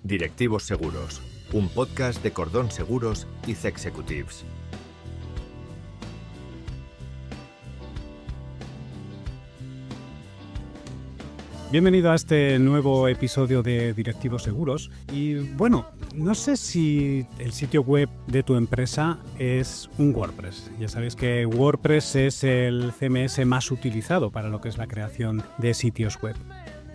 Directivos Seguros, un podcast de Cordón Seguros y Zexecutives. Bienvenido a este nuevo episodio de Directivos Seguros. Y bueno, no sé si el sitio web de tu empresa es un WordPress. Ya sabéis que WordPress es el CMS más utilizado para lo que es la creación de sitios web.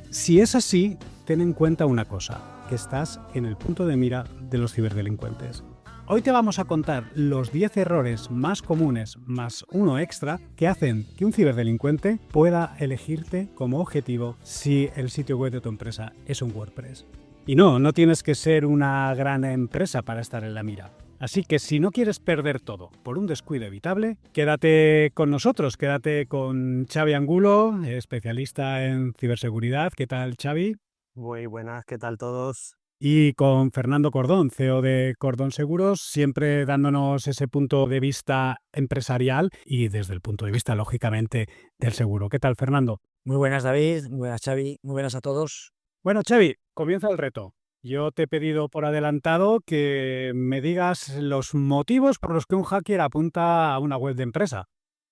Si es así, ten en cuenta una cosa, que estás en el punto de mira de los ciberdelincuentes. Hoy te vamos a contar los 10 errores más comunes, más uno extra, que hacen que un ciberdelincuente pueda elegirte como objetivo si el sitio web de tu empresa es un WordPress. Y no tienes que ser una gran empresa para estar en la mira. Así que si no quieres perder todo por un descuido evitable, quédate con nosotros, quédate con Xavi Angulo, especialista en ciberseguridad. ¿Qué tal, Xavi? Muy buenas, ¿qué tal todos? Y con Fernando Cordón, CEO de Cordón Seguros, siempre dándonos ese punto de vista empresarial y desde el punto de vista, lógicamente, del seguro. ¿Qué tal, Fernando? Muy buenas, David. Muy buenas, Xavi. Muy buenas a todos. Bueno, Xavi, comienza el reto. Yo te he pedido por adelantado que me digas los motivos por los que un hacker apunta a una web de empresa.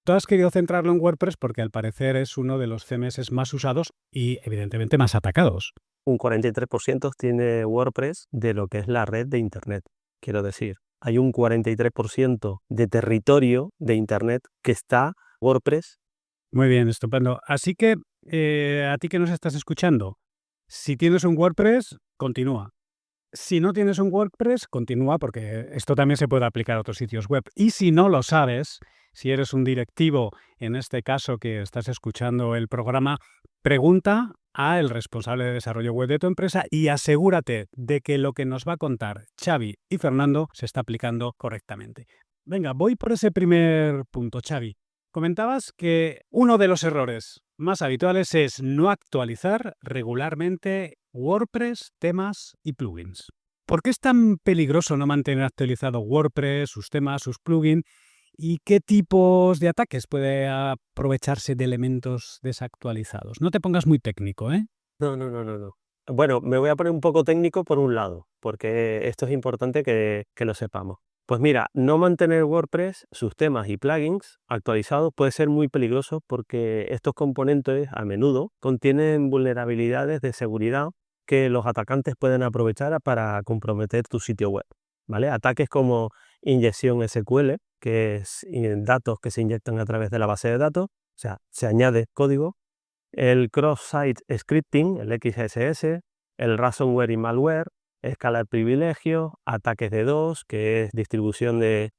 Tú has querido centrarlo en WordPress porque al parecer es uno de los CMS más usados y evidentemente más atacados. Un 43% tiene WordPress de lo que es la red de Internet. Quiero decir, hay un 43% de territorio de Internet que está WordPress. Muy bien, estupendo. Así que a ti que nos estás escuchando, si tienes un WordPress, continúa. Si no tienes un WordPress, continúa porque esto también se puede aplicar a otros sitios web. Y si no lo sabes, si eres un directivo, en este caso que estás escuchando el programa, pregunta al responsable de desarrollo web de tu empresa y asegúrate de que lo que nos va a contar Xavi y Fernando se está aplicando correctamente. Venga, voy por ese primer punto, Xavi. Comentabas que uno de los errores más habituales es no actualizar regularmente WordPress, temas y plugins. ¿Por qué es tan peligroso no mantener actualizado WordPress, sus temas, sus plugins? ¿Y qué tipos de ataques puede aprovecharse de elementos desactualizados? No te pongas muy técnico, ¿eh? No. Bueno, me voy a poner un poco técnico por un lado, porque esto es importante que lo sepamos. Pues mira, no mantener WordPress, sus temas y plugins actualizados puede ser muy peligroso porque estos componentes a menudo contienen vulnerabilidades de seguridad que los atacantes pueden aprovechar para comprometer tu sitio web, ¿vale? Ataques como inyección SQL, que es datos que se inyectan a través de la base de datos, o sea, se añade código, el cross-site scripting, el XSS, el ransomware y malware, escalar privilegios, ataques de DOS, que es distribución de,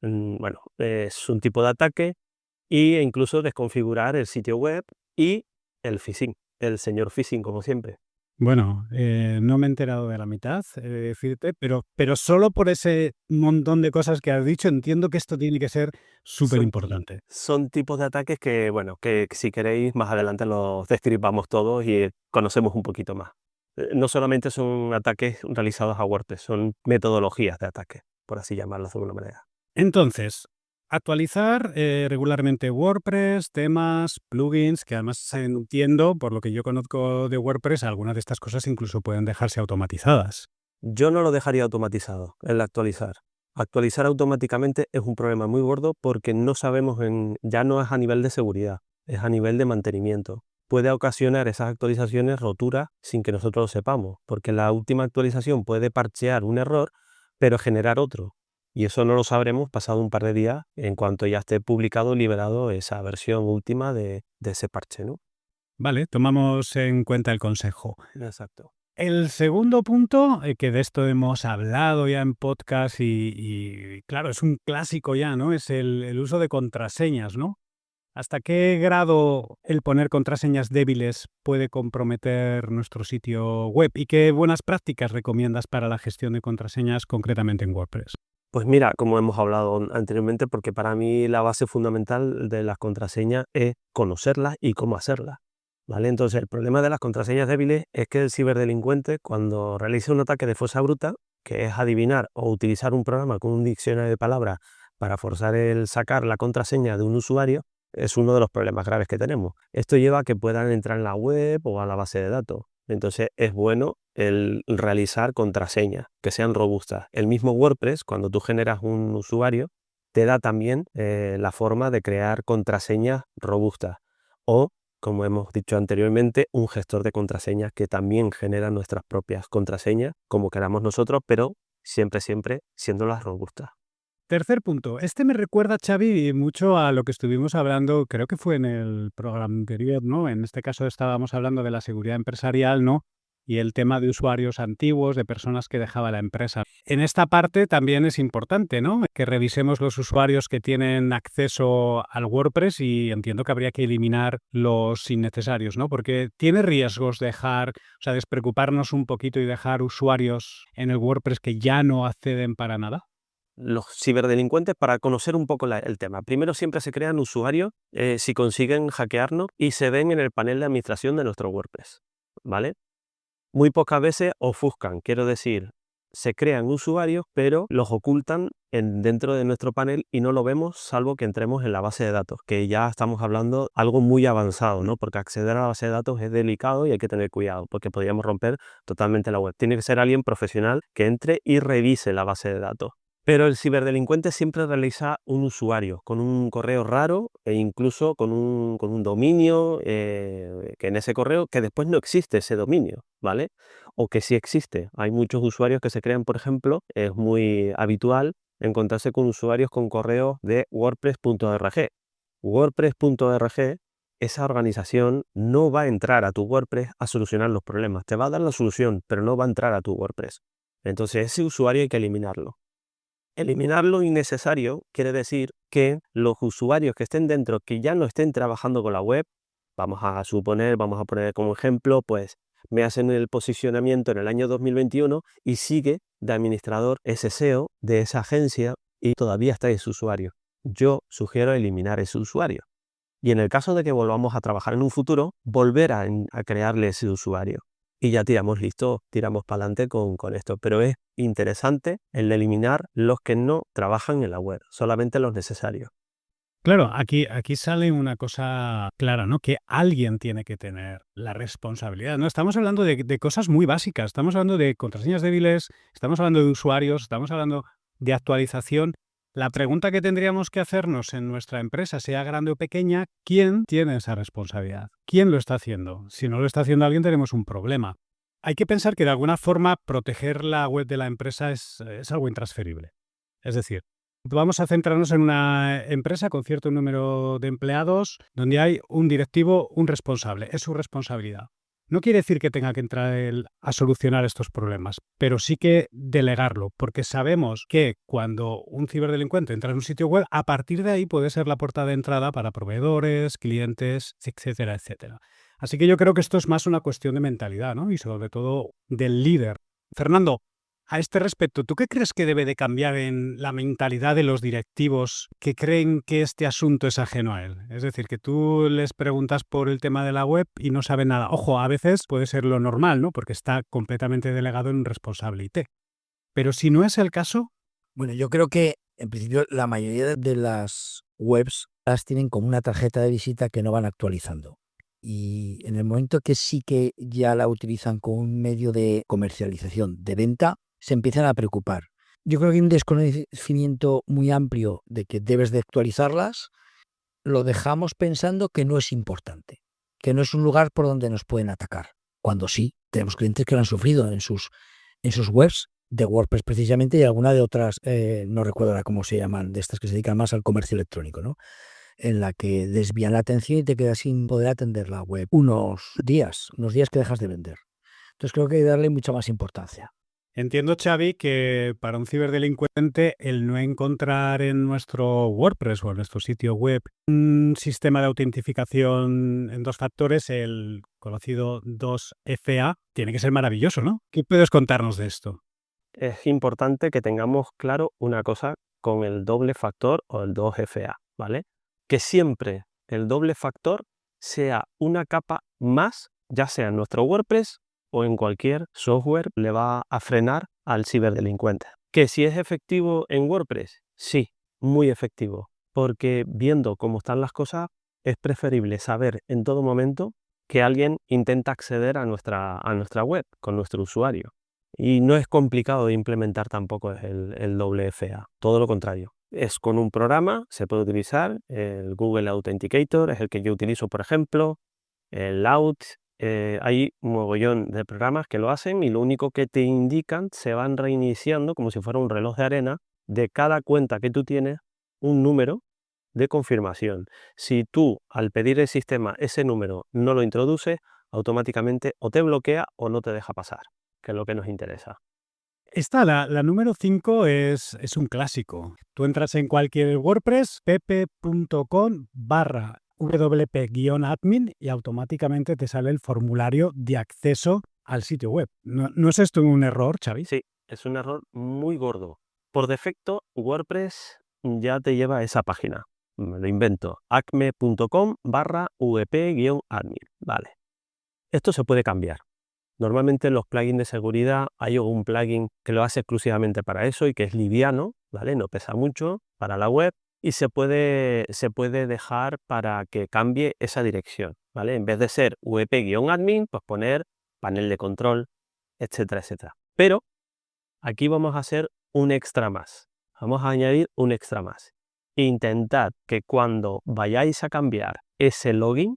es un tipo de ataque, e incluso desconfigurar el sitio web y el phishing, el señor phishing como siempre. Bueno, no me he enterado de la mitad, he de decirte, pero solo por ese montón de cosas que has dicho entiendo que esto tiene que ser súper importante. Son tipos de ataques que si queréis más adelante los destripamos todos y conocemos un poquito más. No solamente son ataques realizados a WordPress, son metodologías de ataque, por así llamarlo de alguna manera. Entonces, actualizar regularmente WordPress, temas, plugins, que además entiendo, por lo que yo conozco de WordPress, algunas de estas cosas incluso pueden dejarse automatizadas. Yo no lo dejaría automatizado, el actualizar. Actualizar automáticamente es un problema muy gordo porque no sabemos, ya no es a nivel de seguridad, es a nivel de mantenimiento. Puede ocasionar esas actualizaciones roturas sin que nosotros lo sepamos, porque la última actualización puede parchear un error, pero generar otro. Y eso no lo sabremos pasado un par de días en cuanto ya esté publicado y liberado esa versión última de ese parche, ¿no? Vale, tomamos en cuenta el consejo. Exacto. El segundo punto, que de esto hemos hablado ya en podcast y claro, es un clásico ya, ¿no? Es el uso de contraseñas, ¿no? ¿Hasta qué grado el poner contraseñas débiles puede comprometer nuestro sitio web? ¿Y qué buenas prácticas recomiendas para la gestión de contraseñas concretamente en WordPress? Pues mira, como hemos hablado anteriormente, porque para mí la base fundamental de las contraseñas es conocerlas y cómo hacerlas, ¿vale? Entonces, el problema de las contraseñas débiles es que el ciberdelincuente, cuando realiza un ataque de fuerza bruta, que es adivinar o utilizar un programa con un diccionario de palabras para forzar el sacar la contraseña de un usuario, es uno de los problemas graves que tenemos. Esto lleva a que puedan entrar en la web o a la base de datos. Entonces es bueno el realizar contraseñas que sean robustas. El mismo WordPress, cuando tú generas un usuario, te da también la forma de crear contraseñas robustas. O, como hemos dicho anteriormente, un gestor de contraseñas que también genera nuestras propias contraseñas, como queramos nosotros, pero siempre siendo las robustas. Tercer punto. Este me recuerda, Xavi, mucho a lo que estuvimos hablando, creo que fue en el programa anterior, ¿no? En este caso estábamos hablando de la seguridad empresarial, ¿no? Y el tema de usuarios antiguos, de personas que dejaba la empresa. En esta parte también es importante, ¿no? Que revisemos los usuarios que tienen acceso al WordPress y entiendo que habría que eliminar los innecesarios, ¿no? Porque tiene riesgos despreocuparnos un poquito y dejar usuarios en el WordPress que ya no acceden para nada. Los ciberdelincuentes, para conocer un poco el tema. Primero siempre se crean usuarios si consiguen hackearnos y se ven en el panel de administración de nuestro WordPress, ¿vale? Muy pocas veces ofuscan, quiero decir, se crean usuarios pero los ocultan dentro de nuestro panel y no lo vemos salvo que entremos en la base de datos, que ya estamos hablando algo muy avanzado, ¿no? Porque acceder a la base de datos es delicado y hay que tener cuidado porque podríamos romper totalmente la web. Tiene que ser alguien profesional que entre y revise la base de datos. Pero el ciberdelincuente siempre realiza un usuario con un correo raro e incluso con un dominio que en ese correo que después no existe ese dominio, ¿vale? O que sí existe. Hay muchos usuarios que se crean, por ejemplo, es muy habitual encontrarse con usuarios con correo de wordpress.org. Wordpress.org, esa organización no va a entrar a tu WordPress a solucionar los problemas. Te va a dar la solución, pero no va a entrar a tu WordPress. Entonces ese usuario hay que eliminarlo. Eliminar lo innecesario quiere decir que los usuarios que estén dentro, que ya no estén trabajando con la web, vamos a poner como ejemplo, pues me hacen el posicionamiento en el año 2021 y sigue de administrador ese SEO de esa agencia y todavía está ese usuario. Yo sugiero eliminar ese usuario. Y en el caso de que volvamos a trabajar en un futuro, volver a crearle ese usuario. Y ya tiramos para adelante con esto. Pero es interesante el eliminar los que no trabajan en la web, solamente los necesarios. Claro, aquí sale una cosa clara, ¿no? Que alguien tiene que tener la responsabilidad, ¿no? Estamos hablando de cosas muy básicas, estamos hablando de contraseñas débiles, estamos hablando de usuarios, estamos hablando de actualización. La pregunta que tendríamos que hacernos en nuestra empresa, sea grande o pequeña, ¿quién tiene esa responsabilidad? ¿Quién lo está haciendo? Si no lo está haciendo alguien, tenemos un problema. Hay que pensar que de alguna forma proteger la web de la empresa es algo intransferible. Es decir, vamos a centrarnos en una empresa con cierto número de empleados donde hay un directivo, un responsable. Es su responsabilidad. No quiere decir que tenga que entrar él a solucionar estos problemas, pero sí que delegarlo, porque sabemos que cuando un ciberdelincuente entra en un sitio web, a partir de ahí puede ser la puerta de entrada para proveedores, clientes, etcétera, etcétera. Así que yo creo que esto es más una cuestión de mentalidad, ¿no? Y sobre todo del líder. Fernando, a este respecto, ¿tú qué crees que debe de cambiar en la mentalidad de los directivos que creen que este asunto es ajeno a él? Es decir, que tú les preguntas por el tema de la web y no saben nada. Ojo, a veces puede ser lo normal, ¿no? Porque está completamente delegado en un responsable IT. Pero si no es el caso, Bueno, yo creo que en principio la mayoría de las webs las tienen como una tarjeta de visita que no van actualizando. Y en el momento que sí que ya la utilizan como un medio de comercialización, de venta, se empiezan a preocupar. Yo creo que hay un desconocimiento muy amplio de que debes de actualizarlas. Lo dejamos pensando que no es importante, que no es un lugar por donde nos pueden atacar. Cuando sí, tenemos clientes que lo han sufrido en sus webs de WordPress precisamente y alguna de otras, no recuerdo ahora cómo se llaman, de estas que se dedican más al comercio electrónico, ¿no? En la que desvían la atención y te quedas sin poder atender la web unos días que dejas de vender. Entonces creo que hay que darle mucha más importancia. entiendo, Xavi, que para un ciberdelincuente el no encontrar en nuestro WordPress o en nuestro sitio web un sistema de autentificación en 2 factores, el conocido 2FA, tiene que ser maravilloso, ¿no? ¿Qué puedes contarnos de esto? Es importante que tengamos claro una cosa con el doble factor o el 2FA, ¿vale? Que siempre el doble factor sea una capa más, ya sea en nuestro WordPress o en cualquier software, le va a frenar al ciberdelincuente. ¿Que si es efectivo en WordPress? Sí, muy efectivo, porque viendo cómo están las cosas, es preferible saber en todo momento que alguien intenta acceder a nuestra web con nuestro usuario. Y no es complicado de implementar tampoco el WFA, todo lo contrario. Es con un programa, se puede utilizar, el Google Authenticator es el que yo utilizo, por ejemplo, el Out, hay un mogollón de programas que lo hacen y lo único que te indican, se van reiniciando como si fuera un reloj de arena, de cada cuenta que tú tienes, un número de confirmación. Si tú, al pedir el sistema ese número, no lo introduces, automáticamente o te bloquea o no te deja pasar, que es lo que nos interesa. Esta, la número 5 es un clásico. Tú entras en cualquier WordPress, pp.com/wp-admin y automáticamente te sale el formulario de acceso al sitio web. ¿No es esto un error, Xavi? Sí, es un error muy gordo. Por defecto, WordPress ya te lleva a esa página. Me lo invento, acme.com/wp-admin. Vale. Esto se puede cambiar. Normalmente en los plugins de seguridad hay un plugin que lo hace exclusivamente para eso y que es liviano, ¿vale? No pesa mucho para la web y se puede dejar para que cambie esa dirección, ¿vale? En vez de ser wp-admin, pues poner panel de control, etcétera, etcétera. Pero aquí vamos a hacer un extra más. Vamos a añadir un extra más. Intentad que cuando vayáis a cambiar ese login,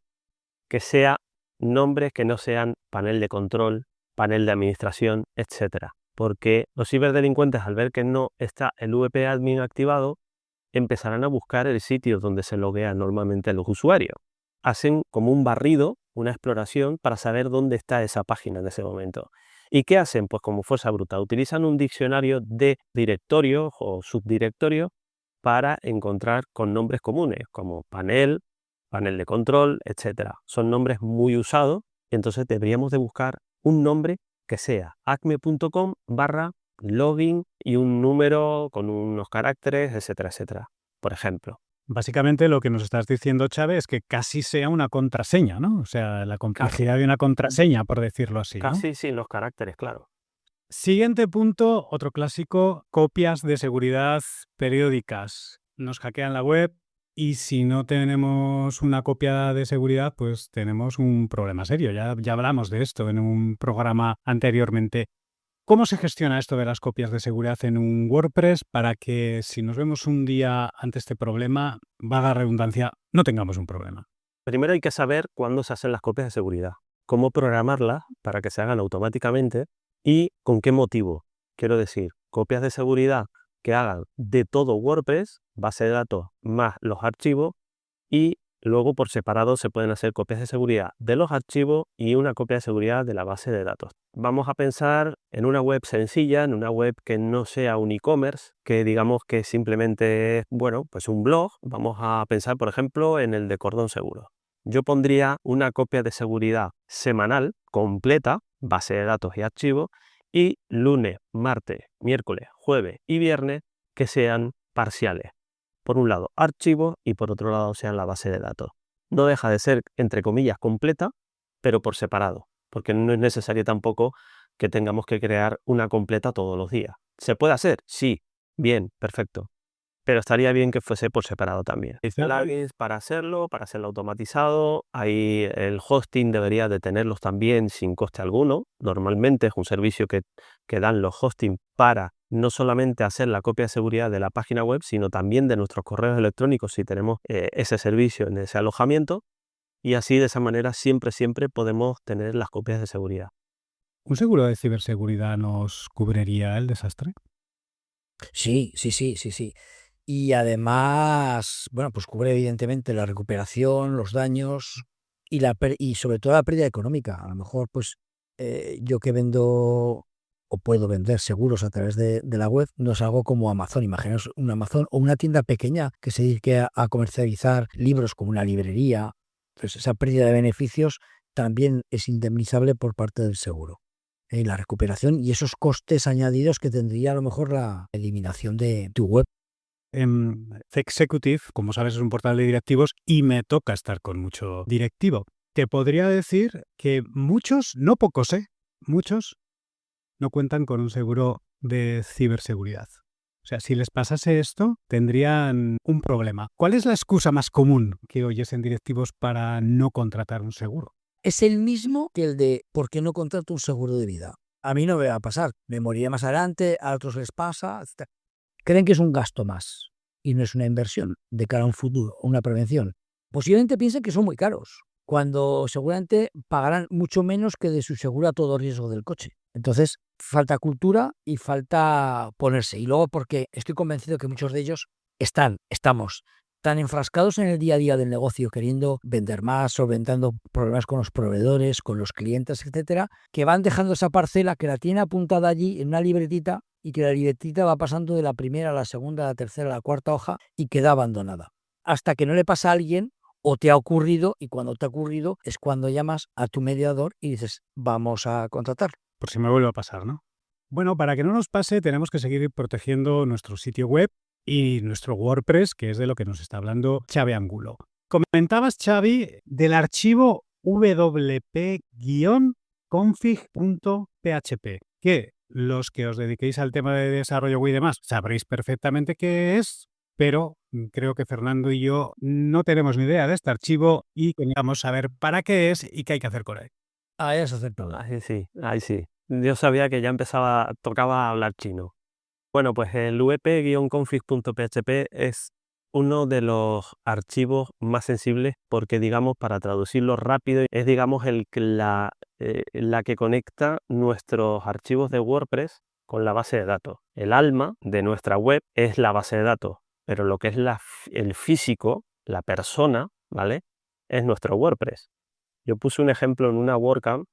que sea nombres que no sean panel de control, panel de administración, etcétera. Porque los ciberdelincuentes, al ver que no está el wp-admin activado, empezarán a buscar el sitio donde se loguean normalmente los usuarios. Hacen como un barrido, una exploración para saber dónde está esa página en ese momento. ¿Y qué hacen? Pues como fuerza bruta, utilizan un diccionario de directorios o subdirectorios para encontrar con nombres comunes, como panel de control, etcétera. Son nombres muy usados, y entonces deberíamos de buscar un nombre que sea acme.com/login y un número con unos caracteres, etcétera, etcétera, por ejemplo. Básicamente lo que nos estás diciendo, Xavi, es que casi sea una contraseña, ¿no? O sea, la complejidad de una contraseña, por decirlo así, ¿no? Casi sin los caracteres, claro. Siguiente punto, otro clásico, copias de seguridad periódicas. Nos hackean la web y si no tenemos una copia de seguridad, pues tenemos un problema serio. Ya hablamos de esto en un programa anteriormente. ¿Cómo se gestiona esto de las copias de seguridad en un WordPress para que si nos vemos un día ante este problema, vaga redundancia, no tengamos un problema? Primero hay que saber cuándo se hacen las copias de seguridad, cómo programarlas para que se hagan automáticamente y con qué motivo. Quiero decir, copias de seguridad que hagan de todo WordPress, base de datos más los archivos, y luego por separado se pueden hacer copias de seguridad de los archivos y una copia de seguridad de la base de datos. Vamos a pensar en una web sencilla, en una web que no sea un e-commerce, que digamos que simplemente es, bueno, pues un blog. Vamos a pensar, por ejemplo, en el de Cordón Seguro. Yo pondría una copia de seguridad semanal, completa, base de datos y archivos, y lunes, martes, miércoles, jueves y viernes que sean parciales. Por un lado archivos y por otro lado sean la base de datos. No deja de ser, entre comillas, completa, pero por separado, porque no es necesario tampoco que tengamos que crear una completa todos los días. ¿Se puede hacer? Sí, bien, perfecto. Pero estaría bien que fuese por separado también. Hay plugins para hacerlo automatizado. Ahí el hosting debería de tenerlos también sin coste alguno. Normalmente es un servicio que dan los hosting para no solamente hacer la copia de seguridad de la página web, sino también de nuestros correos electrónicos si tenemos ese servicio en ese alojamiento. Y así de esa manera siempre podemos tener las copias de seguridad. ¿Un seguro de ciberseguridad nos cubriría el desastre? Sí. Y además, bueno, pues cubre evidentemente la recuperación, los daños y sobre todo la pérdida económica. A lo mejor, pues yo que vendo o puedo vender seguros a través de la web, no es algo como Amazon. Imaginaos un Amazon o una tienda pequeña que se dedique a comercializar libros como una librería. Pues esa pérdida de beneficios también es indemnizable por parte del seguro. La recuperación y esos costes añadidos que tendría a lo mejor la eliminación de tu web. Executive, como sabes, es un portal de directivos y me toca estar con mucho directivo. Te podría decir que muchos, no pocos, muchos no cuentan con un seguro de ciberseguridad. O sea, si les pasase esto, tendrían un problema. ¿Cuál es la excusa más común que oyes en directivos para no contratar un seguro? es el mismo que el de ¿por qué no contrato un seguro de vida? A mí no me va a pasar, me moriré más adelante, a otros les pasa, etc. Creen que es un gasto más y no es una inversión de cara a un futuro, una prevención. Posiblemente piensen que son muy caros, cuando seguramente pagarán mucho menos que de su seguro a todo riesgo del coche. Entonces, falta cultura y falta ponerse. Y luego porque estoy convencido que muchos de ellos estamos tan enfrascados en el día a día del negocio, queriendo vender más, solventando problemas con los proveedores, con los clientes, etcétera, que van dejando esa parcela que la tiene apuntada allí en una libretita y que la libretita va pasando de la primera a la segunda, a la tercera, a la cuarta hoja y queda abandonada. Hasta que no le pasa a alguien o te ha ocurrido, y cuando te ha ocurrido es cuando llamas a tu mediador y dices, vamos a contratar. Por si me vuelve a pasar, ¿no? Bueno, para que no nos pase, tenemos que seguir protegiendo nuestro sitio web y nuestro WordPress, que es de lo que nos está hablando Xavi Angulo. Comentabas, Xavi, del archivo wp-config.php, que los que os dediquéis al tema de desarrollo web y demás sabréis perfectamente qué es, pero creo que Fernando y yo no tenemos ni idea de este archivo y queríamos saber para qué es y qué hay que hacer con él. Ahí has acertado. Ahí sí. Yo sabía que ya tocaba hablar chino. Bueno, pues el wp-config.php es uno de los archivos más sensibles porque, digamos, para traducirlo rápido, es, digamos, la que conecta nuestros archivos de WordPress con la base de datos. El alma de nuestra web es la base de datos, pero lo que es el físico, la persona, ¿vale?, es nuestro WordPress. Yo puse un ejemplo en una WordCamp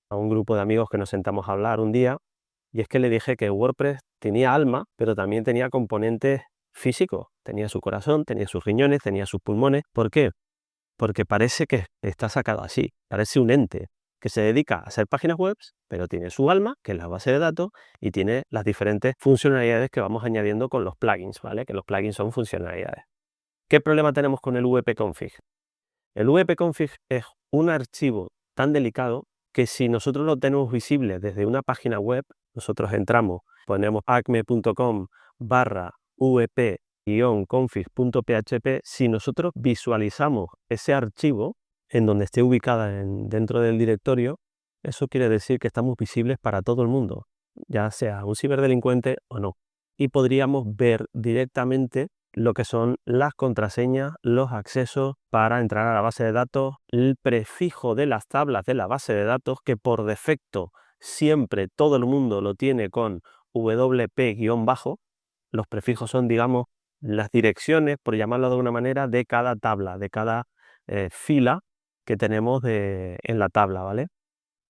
a un grupo de amigos que nos sentamos a hablar un día, y es que le dije que WordPress tenía alma, pero también tenía componentes físicos. Tenía su corazón, tenía sus riñones, tenía sus pulmones. ¿Por qué? Porque parece que está sacado así. Parece un ente que se dedica a hacer páginas web, pero tiene su alma, que es la base de datos, y tiene las diferentes funcionalidades que vamos añadiendo con los plugins, ¿vale? Que los plugins son funcionalidades. ¿Qué problema tenemos con el wp-config? El wp-config es un archivo tan delicado que si nosotros lo tenemos visible desde una página web, nosotros entramos, ponemos acme.com/vp-config.php, si nosotros visualizamos ese archivo en donde esté ubicada dentro del directorio, eso quiere decir que estamos visibles para todo el mundo, ya sea un ciberdelincuente o no. Y podríamos ver directamente lo que son las contraseñas, los accesos para entrar a la base de datos, el prefijo de las tablas de la base de datos, que por defecto siempre todo el mundo lo tiene con wp-. Los prefijos son, digamos, las direcciones, por llamarlo de alguna manera, de cada tabla, de cada fila que tenemos en la tabla, ¿vale?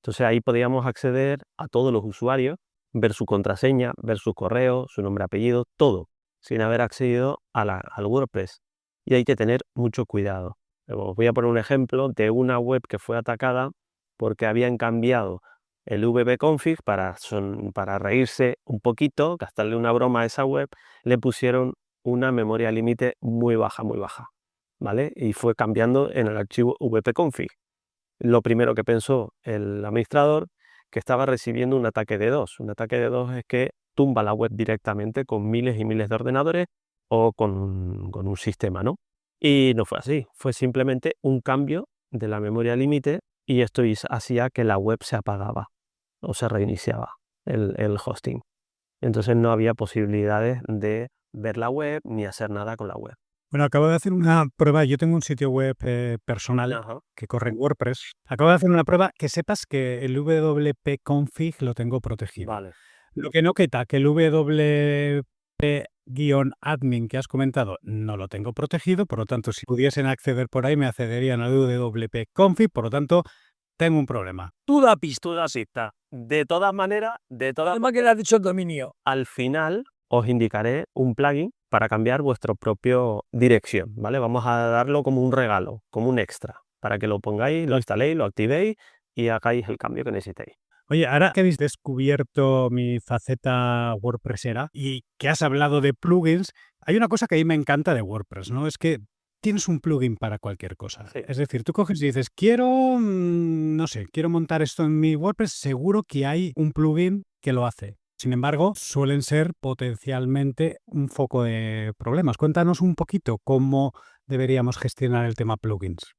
Entonces ahí podríamos acceder a todos los usuarios, ver su contraseña, ver su correo, su nombre, apellido, todo, sin haber accedido al WordPress. Y hay que tener mucho cuidado. Os voy a poner un ejemplo de una web que fue atacada porque habían cambiado el wp-config para reírse un poquito, gastarle una broma a esa web, le pusieron una memoria límite muy baja, ¿vale? Y fue cambiando en el archivo wp-config. Lo primero que pensó el administrador, que estaba recibiendo un ataque de DDoS. Un ataque de DDoS es que tumba la web directamente con miles y miles de ordenadores o con un sistema, ¿no? Y no fue así, fue simplemente un cambio de la memoria límite y esto hacía que la web se apagaba o se reiniciaba el hosting. Entonces no había posibilidades de ver la web ni hacer nada con la web. Bueno, acabo de hacer una prueba. Yo tengo un sitio web personal que corre en WordPress. Acabo de hacer una prueba, que sepas que el wp-config lo tengo protegido. Vale. Lo que no quita que el wp-admin que has comentado no lo tengo protegido, por lo tanto, si pudiesen acceder por ahí, me accederían al wp-config, por lo tanto, tengo un problema. Tú da pista. De todas maneras, Además que le has dicho el dominio. al final os indicaré un plugin para cambiar vuestra propia dirección, ¿vale? Vamos a darlo como un regalo, como un extra, para que lo pongáis, lo instaléis, lo activéis y hagáis el cambio que necesitéis. Oye, ahora que habéis descubierto mi faceta WordPressera y que has hablado de plugins, hay una cosa que a mí me encanta de WordPress, ¿no? Es que tienes un plugin para cualquier cosa. Sí. Es decir, tú coges y dices, quiero montar esto en mi WordPress, seguro que hay un plugin que lo hace. Sin embargo, suelen ser potencialmente un foco de problemas. Cuéntanos un poquito cómo deberíamos gestionar el tema plugins.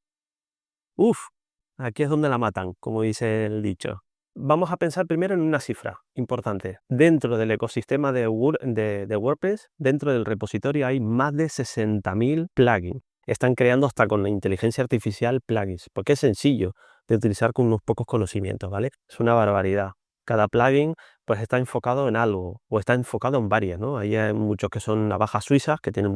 Aquí es donde la matan, como dice el dicho. Vamos a pensar primero en una cifra importante. Dentro del ecosistema de WordPress, dentro del repositorio hay más de 60.000 plugins. Están creando hasta con la inteligencia artificial plugins, porque es sencillo de utilizar con unos pocos conocimientos, ¿vale? Es una barbaridad. Cada plugin pues está enfocado en algo o está enfocado en varias, ¿no? Hay muchos que son navajas suizas que tienen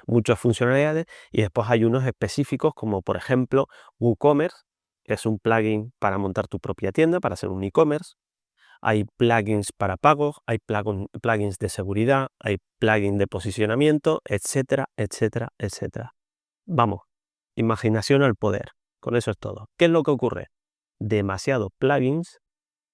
muchas funcionalidades y después hay unos específicos como por ejemplo WooCommerce, que es un plugin para montar tu propia tienda, para hacer un e-commerce. Hay plugins para pagos, hay plugins de seguridad, hay plugins de posicionamiento, etcétera, etcétera, etcétera. Vamos, imaginación al poder. Con eso es todo. ¿Qué es lo que ocurre? Demasiados plugins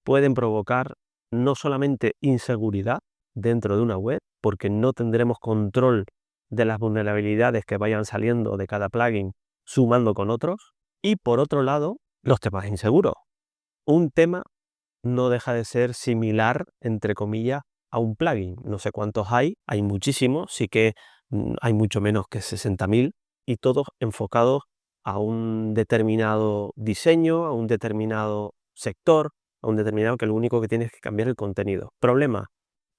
pueden provocar no solamente inseguridad dentro de una web, porque no tendremos control de las vulnerabilidades que vayan saliendo de cada plugin sumando con otros, y por otro lado, los temas inseguros. Un tema no deja de ser similar, entre comillas, a un plugin. No sé cuántos hay muchísimos, sí que hay mucho menos que 60.000 y todos enfocados a un determinado diseño, a un determinado sector, a un determinado que lo único que tiene es que cambiar el contenido. Problema,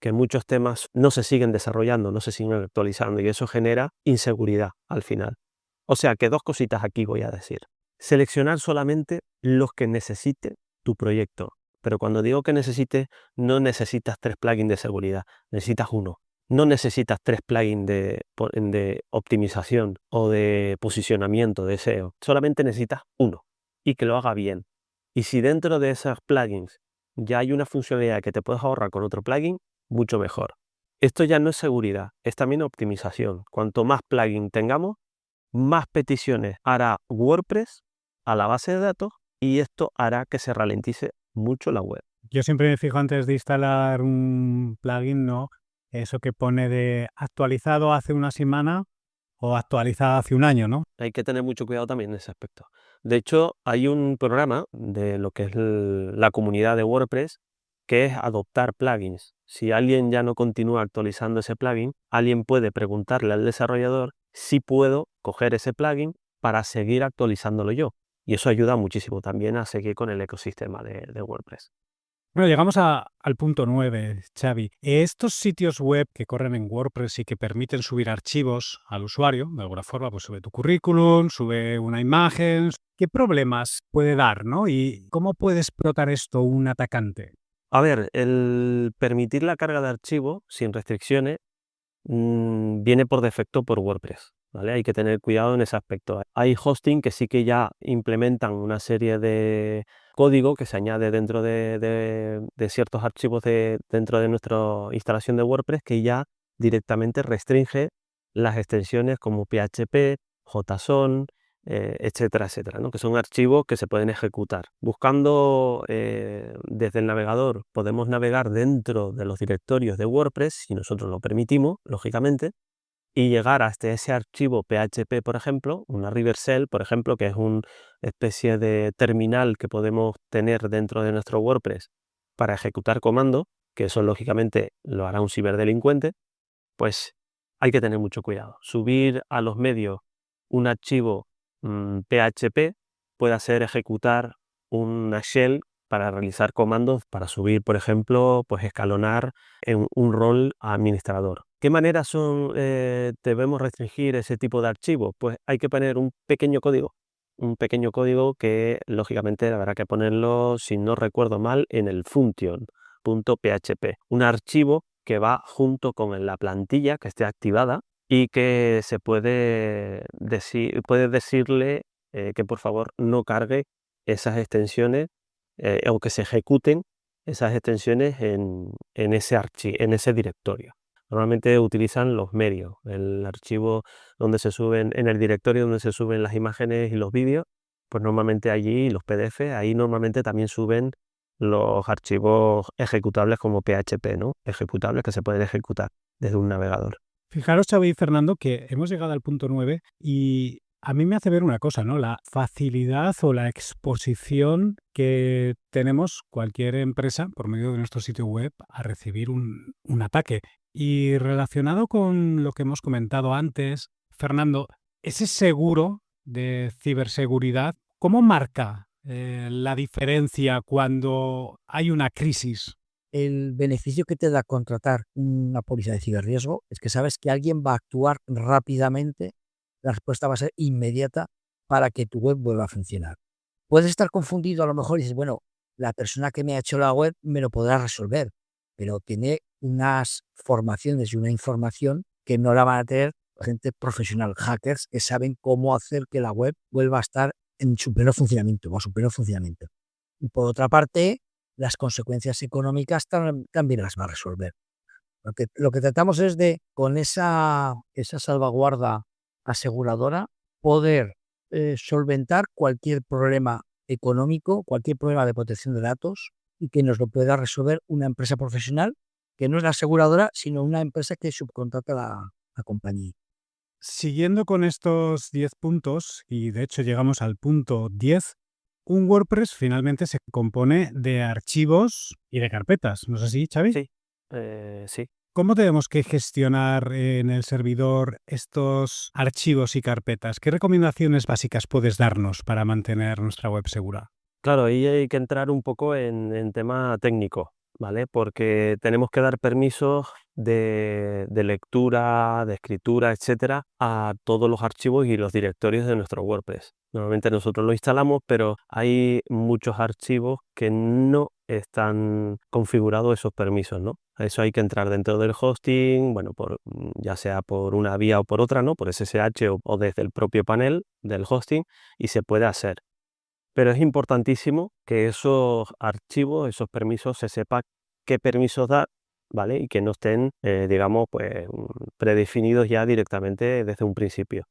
que muchos temas no se siguen desarrollando, no se siguen actualizando y eso genera inseguridad al final. O sea que 2 cositas aquí voy a decir. Seleccionar solamente los que necesite tu proyecto. Pero cuando digo que necesites, no necesitas 3 plugins de seguridad, necesitas uno. No necesitas 3 plugins de optimización o de posicionamiento de SEO. Solamente necesitas uno y que lo haga bien. Y si dentro de esos plugins ya hay una funcionalidad que te puedes ahorrar con otro plugin, mucho mejor. Esto ya no es seguridad, es también optimización. Cuanto más plugin tengamos, más peticiones hará WordPress a la base de datos y esto hará que se ralentice mucho la web. Yo siempre me fijo antes de instalar un plugin, ¿no? Eso que pone de actualizado hace una semana o actualizado hace un año, ¿no? Hay que tener mucho cuidado también en ese aspecto. De hecho, hay un programa de lo que es la comunidad de WordPress que es adoptar plugins. Si alguien ya no continúa actualizando ese plugin, alguien puede preguntarle al desarrollador si puedo coger ese plugin para seguir actualizándolo yo. Y eso ayuda muchísimo también a seguir con el ecosistema de WordPress. Bueno, llegamos al punto 9, Xavi. Estos sitios web que corren en WordPress y que permiten subir archivos al usuario, de alguna forma, pues sube tu currículum, sube una imagen. ¿Qué problemas puede dar, no? ¿Y cómo puede explotar esto un atacante? A ver, el permitir la carga de archivo sin restricciones viene por defecto por WordPress, ¿vale? Hay que tener cuidado en ese aspecto. Hay hosting que sí que ya implementan una serie de código que se añade dentro de ciertos archivos dentro de nuestra instalación de WordPress que ya directamente restringe las extensiones como PHP, JSON, etcétera, etcétera, ¿no? Que son archivos que se pueden ejecutar. Buscando desde el navegador podemos navegar dentro de los directorios de WordPress, si nosotros lo permitimos, lógicamente, y llegar hasta ese archivo PHP, por ejemplo, una reverse shell, por ejemplo, que es una especie de terminal que podemos tener dentro de nuestro WordPress para ejecutar comandos, que eso lógicamente lo hará un ciberdelincuente, pues hay que tener mucho cuidado. Subir a los medios un archivo PHP puede hacer ejecutar una shell para realizar comandos para subir, por ejemplo, pues escalonar en un rol administrador. ¿Qué maneras debemos restringir ese tipo de archivos? Pues hay que poner un pequeño código que lógicamente habrá que ponerlo, si no recuerdo mal, en el function.php, un archivo que va junto con la plantilla que esté activada y que se puede decirle que por favor no cargue esas extensiones o que se ejecuten esas extensiones en ese directorio. Normalmente utilizan los medios, el archivo donde se suben, en el directorio donde se suben las imágenes y los vídeos, pues normalmente allí los PDF, ahí normalmente también suben los archivos ejecutables como PHP, ¿no? Ejecutables que se pueden ejecutar desde un navegador. Fijaros, Xavi y Fernando, que hemos llegado al punto 9 y a mí me hace ver una cosa, ¿no? La facilidad o la exposición que tenemos cualquier empresa por medio de nuestro sitio web a recibir un ataque. Y relacionado con lo que hemos comentado antes, Fernando, ese seguro de ciberseguridad, ¿cómo marca la diferencia cuando hay una crisis? El beneficio que te da contratar una póliza de ciberriesgo es que sabes que alguien va a actuar rápidamente, la respuesta va a ser inmediata para que tu web vuelva a funcionar. Puedes estar confundido a lo mejor y dices, bueno, la persona que me ha hecho la web me lo podrá resolver, pero tiene unas formaciones y una información que no la van a tener gente profesional, hackers, que saben cómo hacer que la web vuelva a estar en su pleno funcionamiento o a su pleno funcionamiento. Y por otra parte, las consecuencias económicas también las va a resolver. Lo que tratamos es de, con esa salvaguarda aseguradora, poder solventar cualquier problema económico, cualquier problema de protección de datos y que nos lo pueda resolver una empresa profesional que no es la aseguradora, sino una empresa que subcontrata la compañía. Siguiendo con estos 10 puntos, y de hecho llegamos al punto 10, un WordPress finalmente se compone de archivos y de carpetas. ¿No es así, Xavi? Sí, sí. ¿Cómo tenemos que gestionar en el servidor estos archivos y carpetas? ¿Qué recomendaciones básicas puedes darnos para mantener nuestra web segura? Claro, ahí hay que entrar un poco en tema técnico, ¿vale? Porque tenemos que dar permisos de lectura, de escritura, etcétera, a todos los archivos y los directorios de nuestro WordPress. Normalmente nosotros lo instalamos, pero hay muchos archivos que no están configurados esos permisos, ¿no? A eso hay que entrar dentro del hosting, bueno, ya sea por una vía o por otra, ¿no? Por SSH o desde el propio panel del hosting, y se puede hacer. Pero es importantísimo que esos archivos, esos permisos, se sepa qué permisos dar, ¿vale? Y que no estén, digamos, pues predefinidos ya directamente desde un principio,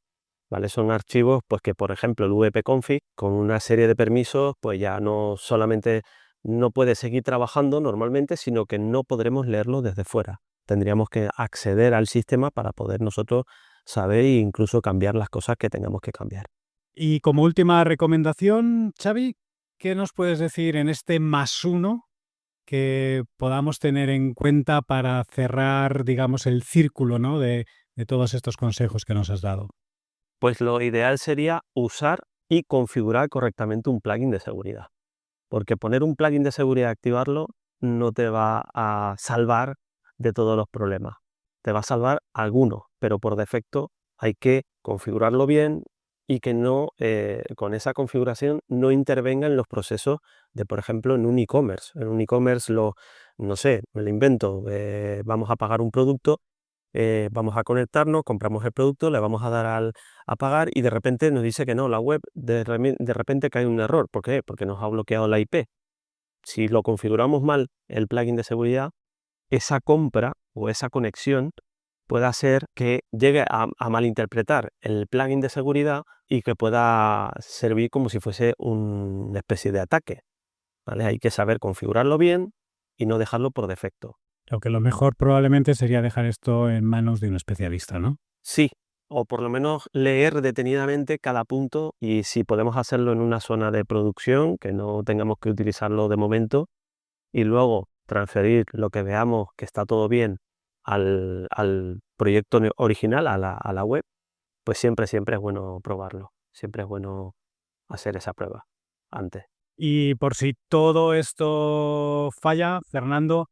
¿vale? Son archivos, pues que por ejemplo el wp-config con una serie de permisos, pues ya no solamente no puede seguir trabajando normalmente, sino que no podremos leerlo desde fuera. Tendríamos que acceder al sistema para poder nosotros saber e incluso cambiar las cosas que tengamos que cambiar. Y como última recomendación, Xavi, ¿qué nos puedes decir en este +1 que podamos tener en cuenta para cerrar, digamos, el círculo, ¿no? de todos estos consejos que nos has dado? Pues lo ideal sería usar y configurar correctamente un plugin de seguridad. Porque poner un plugin de seguridad y activarlo no te va a salvar de todos los problemas. Te va a salvar algunos, pero por defecto hay que configurarlo bien y que no, con esa configuración no intervenga en los procesos de, por ejemplo, en un e-commerce. En un e-commerce, no sé, me lo invento, vamos a pagar un producto, vamos a conectarnos, compramos el producto, le vamos a dar a pagar y de repente nos dice que no, la web de repente cae un error. ¿Por qué? Porque nos ha bloqueado la IP. Si lo configuramos mal, el plugin de seguridad, esa compra o esa conexión puede hacer que llegue a malinterpretar el plugin de seguridad y que pueda servir como si fuese una especie de ataque, ¿vale? Hay que saber configurarlo bien y no dejarlo por defecto. Aunque lo mejor probablemente sería dejar esto en manos de un especialista, ¿no? Sí, o por lo menos leer detenidamente cada punto, y si podemos hacerlo en una zona de producción, que no tengamos que utilizarlo de momento, y luego transferir lo que veamos que está todo bien al proyecto original, a la web, pues siempre es bueno probarlo, siempre es bueno hacer esa prueba antes. Y por si todo esto falla, Fernando,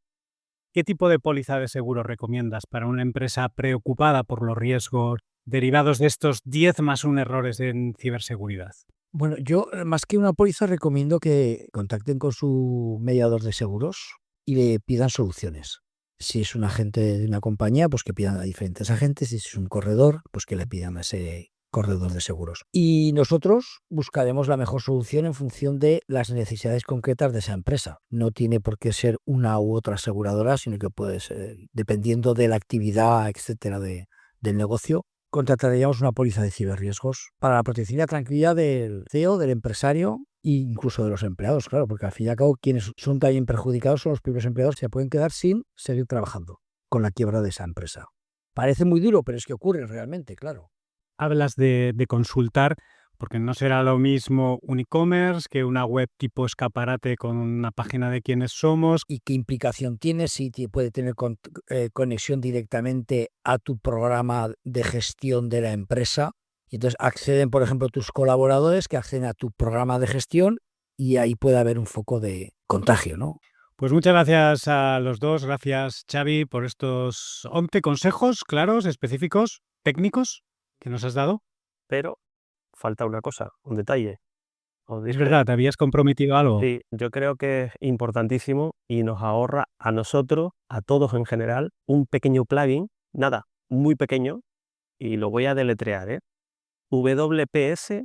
¿qué tipo de póliza de seguro recomiendas para una empresa preocupada por los riesgos derivados de estos 10+1 errores en ciberseguridad? Bueno, yo más que una póliza recomiendo que contacten con su mediador de seguros y le pidan soluciones. Si es un agente de una compañía, pues que pidan a diferentes agentes. Si es un corredor, pues que le pidan a ese corredor de seguros. Y nosotros buscaremos la mejor solución en función de las necesidades concretas de esa empresa. No tiene por qué ser una u otra aseguradora, sino que puede ser, dependiendo de la actividad, etcétera, del negocio, contrataríamos una póliza de ciberriesgos para la protección y la tranquilidad del CEO, del empresario e incluso de los empleados, claro, porque al fin y al cabo quienes son también perjudicados son los propios empleados, se pueden quedar sin seguir trabajando con la quiebra de esa empresa. Parece muy duro, pero es que ocurre realmente, claro. Hablas de consultar, porque no será lo mismo un e-commerce que una web tipo escaparate con una página de quiénes somos. ¿Y qué implicación tiene? Si puede tener conexión directamente a tu programa de gestión de la empresa. Y entonces acceden, por ejemplo, tus colaboradores que acceden a tu programa de gestión y ahí puede haber un foco de contagio, ¿no? Pues muchas gracias a los dos. Gracias, Xavi, por estos 11 consejos claros, específicos, técnicos que nos has dado. Pero falta una cosa, un detalle. Os Es dije- verdad, ¿te habías comprometido a algo? Sí, yo creo que es importantísimo y nos ahorra a nosotros, a todos en general, un pequeño plugin, nada, muy pequeño, y lo voy a deletrear, ¿eh? WPS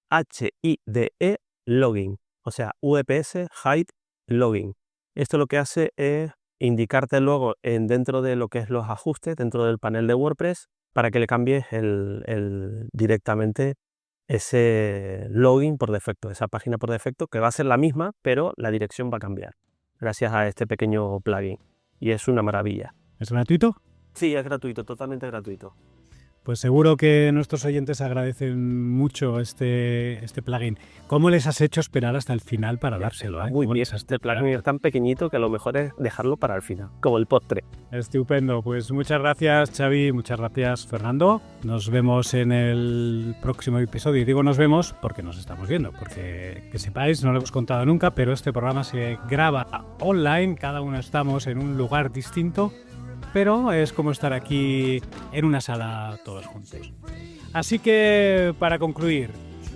HIDE Login, o sea, WPS Hide Login. Esto lo que hace es indicarte luego dentro de lo que es los ajustes, dentro del panel de WordPress, para que le cambies directamente ese login por defecto, esa página por defecto, que va a ser la misma, pero la dirección va a cambiar, gracias a este pequeño plugin. Y es una maravilla. ¿Es gratuito? Sí, es gratuito, totalmente gratuito. Pues seguro que nuestros oyentes agradecen mucho este plugin. ¿Cómo les has hecho esperar hasta el final para dárselo? Muy ¿Cómo bien, les has hecho este plugin es tan pequeñito que a lo mejor es dejarlo para el final, como el postre. Estupendo, pues muchas gracias, Xavi, muchas gracias, Fernando. Nos vemos en el próximo episodio. Y digo nos vemos porque nos estamos viendo, porque que sepáis, no lo hemos contado nunca, pero este programa se graba online, cada uno estamos en un lugar distinto, pero es como estar aquí en una sala todos juntos. Así que, para concluir,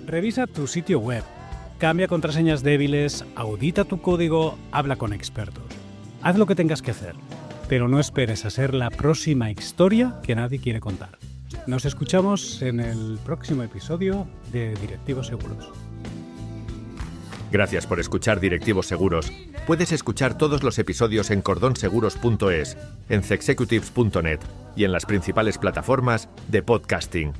revisa tu sitio web, cambia contraseñas débiles, audita tu código, habla con expertos. Haz lo que tengas que hacer, pero no esperes a ser la próxima historia que nadie quiere contar. Nos escuchamos en el próximo episodio de Directivos Seguros. Gracias por escuchar Directivos Seguros. Puedes escuchar todos los episodios en cordonseguros.es, en cexecutives.net y en las principales plataformas de podcasting.